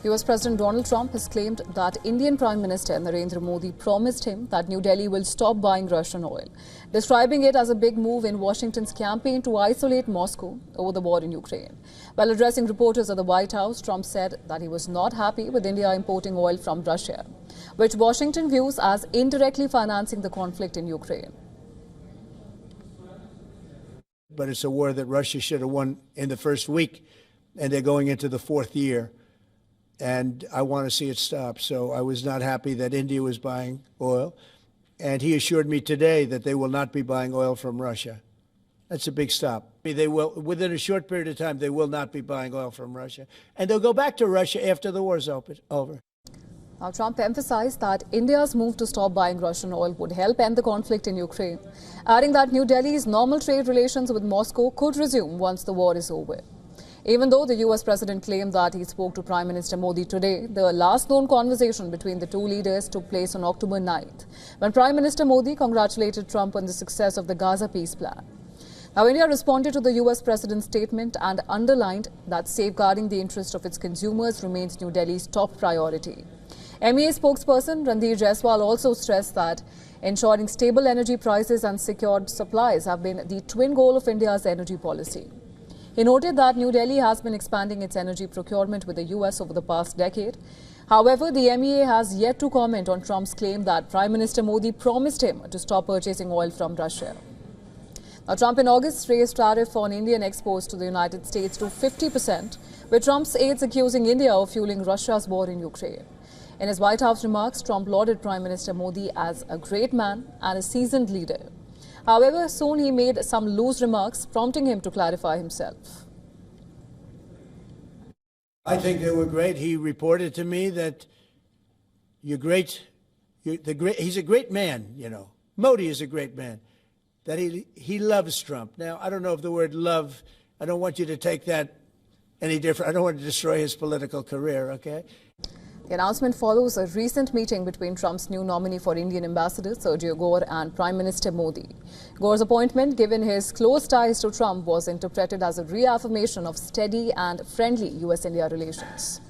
US President Donald Trump has claimed that Indian Prime Minister Narendra Modi promised him that New Delhi will stop buying Russian oil, describing it as a big move in Washington's campaign to isolate Moscow over the war in Ukraine. While addressing reporters at the White House, Trump said that he was not happy with India importing oil from Russia, which Washington views as indirectly financing the conflict in Ukraine. But it's a war that Russia should have won in the first week, and they're going into the fourth year. And I want to see it stop. So I was not happy that India was buying oil. And he assured me today that they will not be buying oil from Russia. That's a big stop. They will, within a short period of time, they will not be buying oil from Russia. And they'll go back to Russia after the war is over. Now, Trump emphasized that India's move to stop buying Russian oil would help end the conflict in Ukraine, adding that New Delhi's normal trade relations with Moscow could resume once the war is over. Even though the US president claimed that he spoke to Prime Minister Modi today, the last known conversation between the two leaders took place on October 9th, when Prime Minister Modi congratulated Trump on the success of the Gaza peace plan. Now, India responded to the US president's statement and underlined that safeguarding the interest of its consumers remains New Delhi's top priority. MEA spokesperson Ranveer Jaiswal also stressed that ensuring stable energy prices and secured supplies have been the twin goal of India's energy policy. He noted that New Delhi has been expanding its energy procurement with the US over the past decade. However, the MEA has yet to comment on Trump's claim that Prime Minister Modi promised him to stop purchasing oil from Russia. Now, Trump in August raised tariff on Indian exports to the United States to 50%, with Trump's aides accusing India of fueling Russia's war in Ukraine. In his White House remarks, Trump lauded Prime Minister Modi as a great man and a seasoned leader. However, soon he made some loose remarks, prompting him to clarify himself. I think they were great. He reported to me that he's a great man, you know. Modi is a great man, that he loves Trump. Now, I don't know if the word love, I don't want you to take that any different. I don't want to destroy his political career, okay? The announcement follows a recent meeting between Trump's new nominee for Indian ambassador, Sergio Gore, and Prime Minister Modi. Gore's appointment, given his close ties to Trump, was interpreted as a reaffirmation of steady and friendly US-India relations.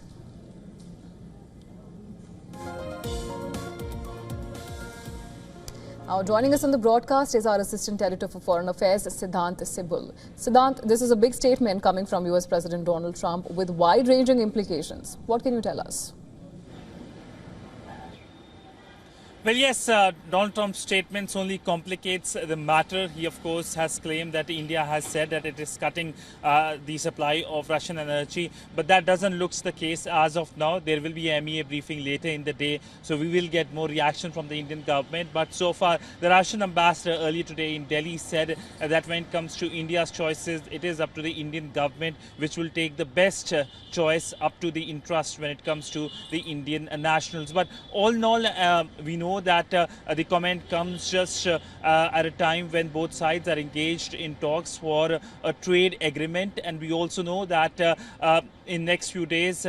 Now, joining us on the broadcast is our Assistant Editor for Foreign Affairs, Siddhant Sibul. Siddhant, this is a big statement coming from US President Donald Trump with wide-ranging implications. What can you tell us? Well, yes, Donald Trump's statements only complicates the matter. He, of course, has claimed that India has said that it is cutting the supply of Russian energy, but that doesn't look the case as of now. There will be a MEA briefing later in the day, so we will get more reaction from the Indian government. But so far, the Russian ambassador earlier today in Delhi said that when it comes to India's choices, it is up to the Indian government, which will take the best choice up to the interest when it comes to the Indian nationals. But all in all, we know that the comment comes just at a time when both sides are engaged in talks for a trade agreement, and we also know that in next few days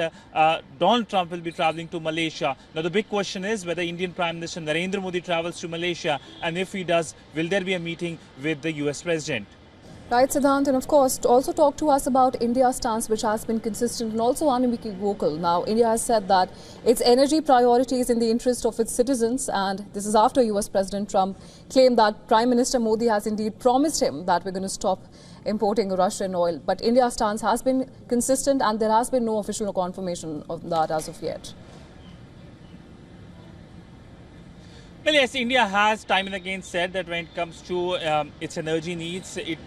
Donald Trump will be traveling to Malaysia. Now the big question is whether Indian Prime Minister Narendra Modi travels to Malaysia, and if he does, will there be a meeting with the US President? Right, Siddhant, and of course, also talk to us about India's stance, which has been consistent and also unequivocal. Now, India has said that its energy priority is in the interest of its citizens, and this is after US President Trump claimed that Prime Minister Modi has indeed promised him that we're going to stop importing Russian oil. But India's stance has been consistent, and there has been no official confirmation of that as of yet. Well, yes, India has time and again said that when it comes to its energy needs, it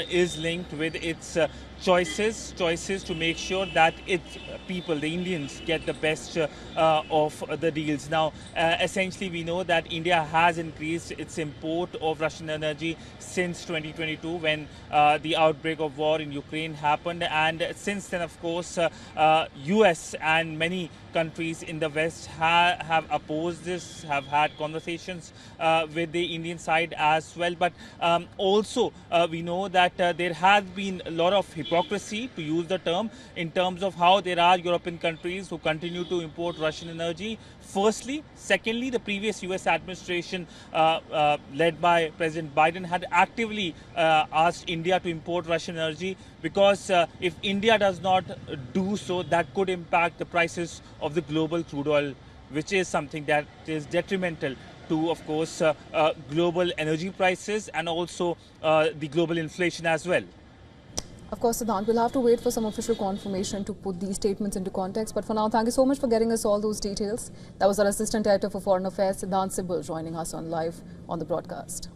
is linked with its choices to make sure that its people, the Indians, get the best of the deals. Now, essentially, we know that India has increased its import of Russian energy since 2022 when the outbreak of war in Ukraine happened. And since then, of course, US and many countries in the West have opposed this, have had conversations with the Indian side as well. But also, we know know that there has been a lot of hypocrisy, to use the term, in terms of how there are European countries who continue to import Russian energy. Firstly. Secondly, the previous US administration led by President Biden had actively asked India to import Russian energy, because if India does not do so, that could impact the prices of the global crude oil, which is something that is detrimental to, of course, global energy prices and also the global inflation as well. Of course, Siddhant, we'll have to wait for some official confirmation to put these statements into context. But for now, thank you so much for getting us all those details. That was our Assistant Editor for Foreign Affairs, Siddhant Sibal, joining us on live on the broadcast.